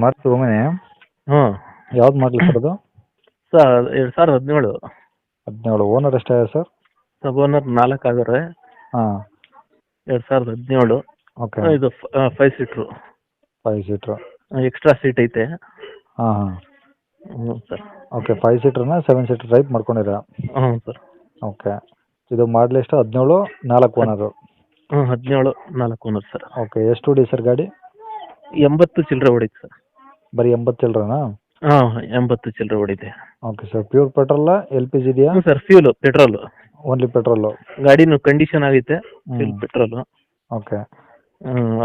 Maruti Omni ಹ್ಞೂ ಯಾವ್ದು ಮಾಡಲಿ ಸರ್ ಅದು? ಸರ್ 2017 17 ಓನರ್ ಎಷ್ಟಾಗಿದೆ ಸರ್? ಸಬ್ ಓನರ್ 4 ಆಗಿದ್ರೆ ಹಾಂ 2017. ಓಕೆ. ಇದು 5 ಸೀಟ್ರು 5 ಸೀಟ್ರು. ಎಕ್ಸ್ಟ್ರಾ ಸೀಟ್ ಐತೆ. ಹಾಂ ಹಾಂ ಹ್ಞೂ ಸರ್. ಓಕೆ. 5 ಸೀಟ್ರನ್ನ 7 ಸೀಟ್ರ್ ಟೈಪ್ ಮಾಡ್ಕೊಂಡಿರಾ? ಹ್ಞೂ ಸರ್. ಓಕೆ. ಇದು ಮಾಡಲಿ ಎಷ್ಟು? 17 4 ಓನರು? ಹ್ಞೂ 17 4 ಓನರ್ ಸರ್. ಓಕೆ. ಎಷ್ಟು ಹೊಡಿ ಸರ್ ಗಾಡಿ? 80 ಚಿಲ್ಲರೆ ಹೊಡೀತು ಸರ್. ಬರೀ 80 ಚಿಲ್ಲರೆನಾ? ಹಾಂ 80 ಚಿಲ್ಲರೆ ಹೊಡಿತೆ. Okay sir. Pure petrol L P G ಇದೆಯಾ? ಹ್ಞೂ sir, fuel petrol. Only petrol? ಗಾಡಿನೂ ಕಂಡೀಷನ್ ಆಗೈತೆ, ಫ್ಯೂಲ್ ಪೆಟ್ರೋಲು. ಓಕೆ.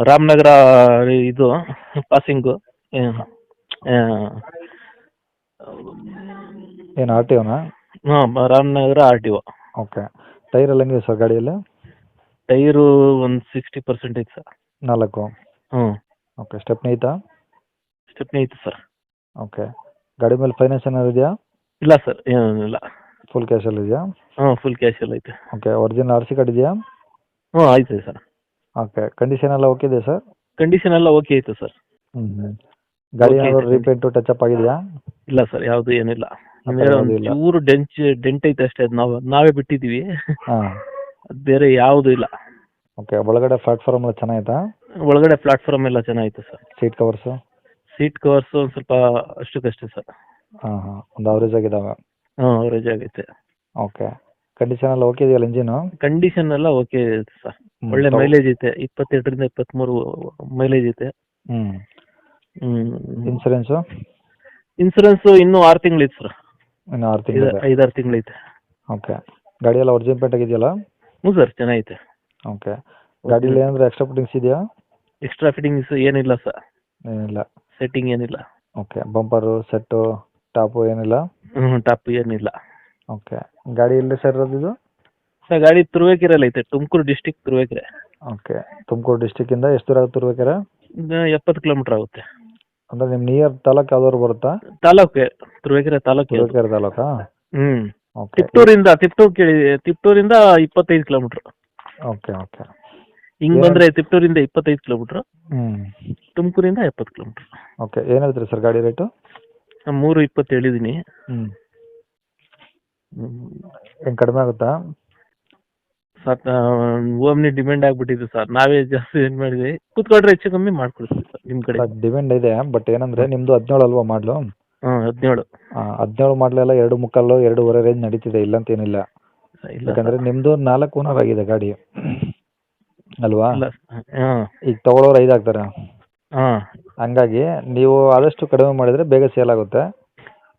ರಾಮನಗರ ಇದು ಪಾಸಿಂಗು. ಏನು ಆರ್ ಟಿ ಒನಾ? ಹಾಂ ರಾಮನಗರ RTO. ಓಕೆ. ಟೈರ್ ಎಲ್ಲ ಹೆಂಗಿದೆ ಸರ್ ಗಾಡಿಯಲ್ಲಿ? ಟೈರು ಒಂದು 60% ಐತೆ ಸರ್. 4? ಹ್ಞೂ. ಓಕೆ. ಸ್ಟೆಪ್ನಿ ಐತಾ? ಸ್ಟೆಪ್ನಿ ಐತೆ ಸರ್. ಓಕೆ. ಗಾಡಿ ಮೇಲೆ ಫೈನಾನ್ಸ್ ಏನಾದ್ರು ಇದೆಯಾ? ಇಲ್ಲ ಸರ್, ಏನಿಲ್ಲ. ಫುಲ್ ಕ್ಯಾಶಲ್ಲಿ ಇದೆಯಾ? ಹ್ಞೂ ಫುಲ್ ಕ್ಯಾಶಲ್ಲಿ ಐತೆ. Okay. Original R C card ಇದೆಯಾ? ಹ್ಞೂ ಐತೆ ಸರ್. ಓಕೆ. ಕಂಡೀಷನ್ ಎಲ್ಲ ಓಕೆ ಇದೆ ಸರ್? ಕಂಡೀಷನ್ ಎಲ್ಲ ಓಕೆ ಐತೆ ಸರ್. ಗಾಡಿ Okay ಏನಾದ್ರು ಇದೆ. ರೀಪೇಂಟು ಟಚಪ್ ಆಗಿದೆಯಾ? ಇಲ್ಲ ಸರ್, ಯಾವುದು ಏನಿಲ್ಲ. ಆ ಥರ ಬೇರೆ ಯಾವ್ದು ಒಂದು ಇಲ್ಲ? ಚೂರು ಡೆಂಟ್ ಐತೆ ಅಷ್ಟೇ, ಅದು ನಾವೇ ಬಿಟ್ಟಿದ್ದೀವಿ. ಹಾಂ. ಅದು ಬೇರೆ ಯಾವುದು ಇಲ್ಲ. ಓಕೆ. ಒಳಗಡೆ ಪ್ಲಾಟ್ಫಾರ್ಮ್ ಎಲ್ಲ ಚೆನ್ನಾಗಿತ್ತಾ? ಒಳಗಡೆ ಪ್ಲಾಟ್ಫಾರ್ಮ್ ಎಲ್ಲ ಚೆನ್ನಾಗೈತೆ sir. Seat covers? Seat covers ಒಂದು ಸ್ವಲ್ಪ ಅಷ್ಟಕ್ಕಷ್ಟೇ ಸರ್. ಹಾಂ ಹಾಂ. ಒಂದು ಅವರೇಜ್ ಆಗಿದ್ದಾವೆ? ಹಾಂ ಅವರೇಜ್ ಆಗೈತೆ. ಓಕೆ. ಕಂಡೀಷನ್ ಎಲ್ಲ ಓಕೆ ಇದೆಯಲ್ಲ ಇಂಜಿನು? ಕಂಡೀಷನ್ ಎಲ್ಲ ಓಕೆ ಐತೆ ಸರ್. ಒಳ್ಳೆ ಮೈಲೇಜ್ ಐತೆ, 22ರಿಂದ 23 ಮೈಲೇಜ್ ಐತೆ. ಇನ್ಸೂರೆನ್ಸು? ಇನ್ಸೂರೆನ್ಸು ಇನ್ನೂ 6 ತಿಂಗಳು ಸರ್. ಇನ್ನು 6 ತಿಂಗಳು? 5-6 ತಿಂಗಳೈತೆ. ಓಕೆ. ಗಾಡಿ ಎಲ್ಲ ಒರಿಜಿನಲ್ ಪೇಂಟ್ ಆಗಿದೆಯಲ್ಲ? ಹ್ಞೂ ಸರ್, ಚೆನ್ನಾಗೈತೆ. ಓಕೆ. ಗಾಡೀಲಿ ಏನಾದರೂ ಎಕ್ಸ್ಟ್ರಾ ಫಿಟ್ಟಿಂಗ್ಸ್ ಇದೆಯಾ? ಎಕ್ಸ್ಟ್ರಾ ಫಿಟ್ಟಿಂಗ್ಸ್ ಏನಿಲ್ಲ ಸರ್. ಏನಿಲ್ಲ? ಸೆಟ್ಟಿಂಗ್ ಏನಿಲ್ಲ. ಓಕೆ. ಬಂಪರು ಸೆಟ್ಟು ಟಾಪು ಏನಿಲ್ಲ? ಟಾಪ್ ಏನಿಲ್ಲ. ಓಕೆ. ಗಾಡಿ ಎಲ್ಲಿ ಸರ್ ಇರೋದು ಇದು? ಸರ್ ಗಾಡಿ ತುರುವೇಕೆರೆಯಲ್ಲಿ ಐತೆ, ತುಮಕೂರು ಡಿಸ್ಟಿಕ್ ತುರುವೇಕೆರೆ. ಓಕೆ. ತುಮಕೂರು ಡಿಸ್ಟಿಕ್ಕಿಂದ ಎಷ್ಟು ದೂರ ಆಗುತ್ತೆ ತುರುವೇಕೆರೆ? 70 ಕಿಲೋಮೀಟರ್ ಆಗುತ್ತೆ. ಅಂದರೆ ನಿಮ್ಮ ನಿಯರ್ ತಾಲೂಕು ಯಾವ್ದಾದ್ರು ಬರುತ್ತಾ? ತಾಲೂಕೆ ತುರುವೇಕೆರೆ ತಾಲೂಕು. ತುರುವೇಕೆರೆ ತಾಲೂಕಾ? ಓಕೆ. ತಿಪ್ಟೂರಿಂದ 25 ಕಿಲೋಮೀಟರ್. Okay okay. ಹಿಂಗ್ ಬಂದ್ರೆ ತಿಪ್ಟೂರಿಂದ 25 ಕಿಲೋಮೀಟರ್, ತುಮಕೂರಿಂದ 70 ಕಿಲೋಮೀಟರ್. ಓಕೆ. ಏನು ಹೇಳ್ತೀರಿ ಸರ್ ಗಾಡಿ ರೇಟು? 320 ಹೇಳಿದೀನಿ. ಏನು ಕಡಿಮೆ ಆಗುತ್ತಾ? ಸರ್ ಓಮ್ನಿ ಡಿಮ್ಯಾಂಡ್ ಆಗ್ಬಿಟ್ಟಿದೆ ಸರ್, ನಾವೇ ಜಾಸ್ತಿ ಏನು ಮಾಡಿದ್ವಿ. ಕೂತ್ಕೊಂಡ್ರೆ ಹೆಚ್ಚು ಕಮ್ಮಿ ಮಾಡ್ಕೊಡ್ತೀವಿ ಸರ್ ನಿಮ್ಮ ಕಡೆ. ಡಿಮ್ಯಾಂಡ್ ಇದೆ, ಬಟ್ ಏನಂದ್ರೆ ನಿಮ್ದು 17 ಅಲ್ವಾ ಮಾಡಲು? 17. 17 ಮಾಡಲೆಲ್ಲ 2.25 2.5 ರೇಂಜ್ ನಡೀತಿದೆ, ಇಲ್ಲ ಅಂತ ಏನಿಲ್ಲ. ಯಾಕಂದ್ರೆ ನಿಮ್ದು 4 ಓನರ್ ಆಗಿದೆ ಗಾಡಿ ಅಲ್ವಾ? ಈಗ ತಗೊಳ್ಳೋರು 5 ಆಗ್ತಾರೆ. ಹಂಗಾಗಿ ನೀವು ಆದಷ್ಟು ಕಡಿಮೆ ಮಾಡಿದ್ರೆ ಬೇಗ ಸೇಲ್ ಆಗುತ್ತೆ,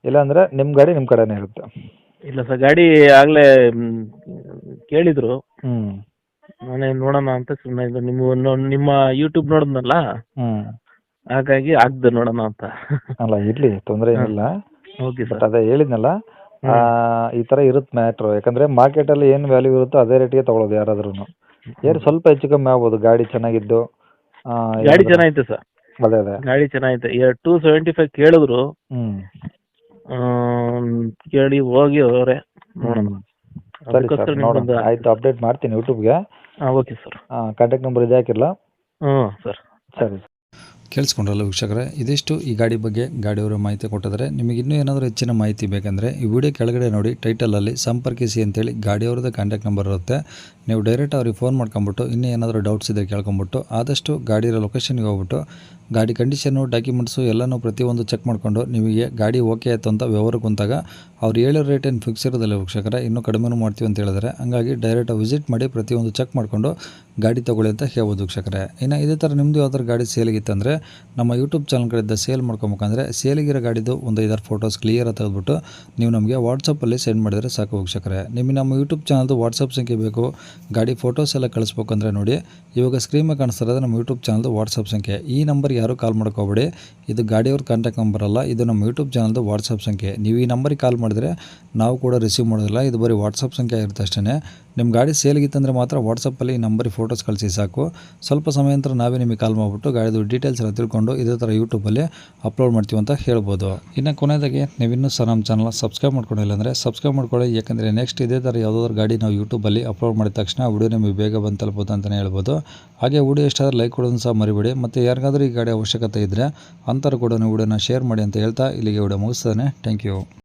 ಇಲ್ಲಾಂದ್ರೆ ನಿಮ್ಮ ಗಾಡಿ ನಿಮ್ಮ ಕಡೆನೇ ಇರುತ್ತೆ. ಇಲ್ಲ ಸರ್, ಗಾಡಿ ಆಗಲೇ ಕೇಳಿದ್ರು, ನಾನೇ ನೋಡೋಣ ಅಂತ ಸುಮ್ಮನೆ ಇದು ನಿಮ್ಮ ಯೂಟ್ಯೂಬ್ ನೋಡಿದ್ನಲ್ಲ, ಹಾಗಾಗಿ ಆಗ್ದು ನೋಡೋಣ ಅಂತ. ಅಲ್ಲ ಇರ್ಲಿ, ತೊಂದರೆ ಏನಿಲ್ಲ. Okay but sir. ಅದೇ ಹೇಳಿದ್ನಲ್ಲ, ಈ ಥರ ಇರುತ್ತೆ ಮ್ಯಾಟ್ರು. ಯಾಕಂದರೆ ಮಾರ್ಕೆಟಲ್ಲಿ ಏನು ವ್ಯಾಲ್ಯೂ ಇರುತ್ತೋ ಅದೇ ರೇಟಿಗೆ ತೊಗೊಳೋದು ಯಾರಾದ್ರೂ. ಏನು ಸ್ವಲ್ಪ ಹೆಚ್ಚು ಕಮ್ಮಿ ಆಗ್ಬೋದು ಗಾಡಿ ಚೆನ್ನಾಗಿದ್ದು. ಗಾಡಿ ಚೆನ್ನಾಗೈತೆ ಸರ್. ಅದೇ ಅದೇ ಗಾಡಿ ಚೆನ್ನಾಗೈತೆ. 275 ಕೇಳಿದ್ರು, ಕೇಳಿ ಹೋಗಿ ಅವರೇ ನೋಡೋಣ. ಸರಿ ಸರ್, ನೋಡೋಣ. ಆಯಿತು, ಅಪ್ಡೇಟ್ ಮಾಡ್ತೀನಿ ಯೂಟ್ಯೂಬ್ಗೆ. Okay sir. ಕಾಂಟ್ಯಾಕ್ಟ್ ನಂಬರ್ ಇದೆ ಹಾಕಿರಲ್ಲ? ಸರ್. ಸರಿ. ಕೇಳಿಸ್ಕೊಂಡ್ರಲ್ಲ ವೀಕ್ಷಕರೇ, ಇದಿಷ್ಟು ಈ ಗಾಡಿ ಬಗ್ಗೆ ಗಾಡಿಯವರ ಮಾಹಿತಿ ಕೊಟ್ಟಿದ್ದಾರೆ. ನಿಮಗೆ ಇನ್ನೂ ಏನಾದರೂ ಹೆಚ್ಚಿನ ಮಾಹಿತಿ ಬೇಕಂದರೆ ಈ ವಿಡಿಯೋ ಕೆಳಗಡೆ ನೋಡಿ, ಟೈಟಲಲ್ಲಿ ಸಂಪರ್ಕಿಸಿ ಅಂತೇಳಿ ಗಾಡಿಯವ್ರದ್ದು ಕಾಂಟ್ಯಾಕ್ಟ್ ನಂಬರ್ ಇರುತ್ತೆ. ನೀವು ಡೈರೆಕ್ಟ್ ಅವ್ರಿಗೆ ಫೋನ್ ಮಾಡ್ಕೊಂಬಿಟ್ಟು ಇನ್ನೂ ಏನಾದರೂ ಡೌಟ್ಸ್ ಇದ್ದರೆ ಕೇಳ್ಕೊಂಬಿಟ್ಟು ಆದಷ್ಟು ಗಾಡಿಯ ಲೊಕೇಶನ್ಗೆ ಹೋಗ್ಬಿಟ್ಟು ಗಾಡಿ ಕಂಡೀಷನ್ನು ಡಾಕ್ಯುಮೆಂಟ್ಸು ಎಲ್ಲನೂ ಪ್ರತಿಯೊಂದು ಚೆಕ್ ಮಾಡಿಕೊಂಡು ನಿಮಗೆ ಗಾಡಿ ಓಕೆ ಆಯಿತು ಅಂತ ವ್ಯವಹಾರಕ್ಕೆ ಕುಂತಾಗ ಅವ್ರು ಹೇಳೋ ರೇಟ್ ಏನು ಫಿಕ್ಸ್ ಇರೋದಿಲ್ಲ ವೀಕ್ಷಕರೇ, ಇನ್ನೂ ಕಡಿಮೆನೂ ಮಾಡ್ತೀವಿ ಅಂತ ಹೇಳಿದರೆ. ಹಂಗಾಗಿ ಡೈರೆಕ್ಟ್ ವಿಸಿಟ್ ಮಾಡಿ ಪ್ರತಿಯೊಂದು ಚೆಕ್ ಮಾಡಿಕೊಂಡು ಗಾಡಿ ತೊಗೊಳ್ಳಿ ಅಂತ ಹೇಳ್ಬೋದು ವೀಕ್ಷಕರೇ. ಇನ್ನು ಇದೇ ಥರ ನಿಮ್ಮದು ಯಾವ್ದಾದ್ರು ಗಾಡಿ ಸೇಲಿಗಿತ್ತಂದರೆ ನಮ್ಮ ಯೂಟ್ಯೂಬ್ ಚಾನಲ್ ಕಡೆಯಿಂದ ಸೇಲ್ ಮಾಡ್ಕೊಬೇಕಂದ್ರೆ ಸೇಲಿಗಿರೋ ಗಾಡಿದು ಒಂದು 5-6 ಫೋಟೋಸ್ ಕ್ಲಿಯರಾಗಿ ತೆಗೆದುಬಿಟ್ಟು ನೀವು ನಮಗೆ ವಾಟ್ಸಪ್ಪಲ್ಲಿ ಸೆಂಡ್ ಮಾಡಿದರೆ ಸಾಕು ವೀಕ್ಷಕರೇ. ನಿಮಗೆ ನಮ್ಮ ಯೂಟ್ಯೂಬ್ ಚಾನಲ್ದು ವಾಟ್ಸಪ್ ಸಂಖ್ಯೆ ಬೇಕು, ಗಾಡಿ ಫೋಟೋಸ್ ಎಲ್ಲ ಕಳಿಸ್ಬೇಕು ಅಂದರೆ ನೋಡಿ, ಇವಾಗ ಸ್ಕ್ರೀನ್ ಮೇಲೆ ಕಾಣಿಸ್ತಿರೋದು ನಮ್ಮ ಯೂಟ್ಯೂಬ್ ಚಾನಲ್ದು ವಾಟ್ಸಪ್ ಸಂಖ್ಯೆ. ಈ ನಂಬರ್ ಯಾರು ಕಾಲ್ ಮಾಡ್ಕೋಬೇಡಿ, ಇದು ಗಾಡಿಯವ್ರ ಕಾಂಟ್ಯಾಕ್ಟ್ ನಂಬರ್ ಅಲ್ಲ, ಇದು ನಮ್ಮ ಯೂಟ್ಯೂಬ್ ಚಾನಲ್ದು ವಾಟ್ಸಪ್ ಸಂಖ್ಯೆ. ನೀವು ಈ ನಂಬರಿಗೆ ಕಾಲ್ ಮಾಡಿದರೆ ನಾವು ಕೂಡ ರಿಸೀವ್ ಮಾಡೋದಿಲ್ಲ, ಇದು ಬರೀ ವಾಟ್ಸಪ್ ಸಂಖ್ಯೆ ಇರುತ್ತೆ ಅಷ್ಟೇ. ನಿಮ್ಮ ಗಾಡಿ ಸೇಲ್ಗಿತ್ತಂದರೆ ಮಾತ್ರ ವಾಟ್ಸಪ್ಪಲ್ಲಿ ಈ ನಂಬರಿಗೆ ಫೋಟೋಸ್ ಕಳಿಸಿ ಸಾಕು. ಸ್ವಲ್ಪ ಸಮಯ ನಂತರ ನಾವೇ ನಿಮಗೆ ಕಾಲ್ ಮಾಡಿಬಿಟ್ಟು ಗಾಡಿದು ಡೀಟೇಲ್ಸ್ ಎಲ್ಲ ತಿಳ್ಕೊಂಡು ಇದೇ ಥರ ಯೂಟ್ಯೂಬಲ್ಲಿ ಅಪ್ಲೋಡ್ ಮಾಡ್ತೀವಿ ಅಂತ ಹೇಳ್ಬೋದು. ಇನ್ನು ಕೊನೆಯದಾಗಿ ನೀವಿನ್ನೂ ಸಹ ನಮ್ಮ ಚಾನಲ್ ಸಬ್ಸ್ಕ್ರೈಬ್ ಮಾಡ್ಕೊಂಡಿಲ್ಲ ಅಂದರೆ ಸಬ್ಸ್ಕ್ರೈಬ್ ಮಾಡ್ಕೊಳ್ಳಿ. ಯಾಕಂದರೆ ನೆಕ್ಸ್ಟ್ ಇದೇ ಥರ ಯಾವುದಾದ್ರು ಗಾಡಿ ನಾವು ಯೂಟ್ಯೂಬಲ್ಲಿ ಅಪ್ಲೋಡ್ ಮಾಡಿದ ತಕ್ಷಣ ವಿಡಿಯೋ ನಿಮಗೆ ಬೇಗ ಬಂದು ತಲುಪುತ್ತೆ ಅಂತಲೇ ಹೇಳ್ಬೋದು. ಹಾಗೆ ವಿಡಿಯೋ ಇಷ್ಟ ಆದರೆ ಲೈಕ್ ಕೊಡೋದನ್ನು ಸಹ ಮರಿಬೇಡಿ. ಮತ್ತು ಯಾರಿಗಾದ್ರೂ ಈ ಗಾಡಿ ಅವಶ್ಯಕತೆ ಇದ್ದರೆ ಅಂಥವ್ರು ಕೂಡ ವಿಡಿಯೋನ ಶೇರ್ ಮಾಡಿ ಅಂತ ಹೇಳ್ತಾ ಇಲ್ಲಿಗೆ ವಿಡಿಯೋ ಮುಗಿಸ್ತಾನೆ. Thank you.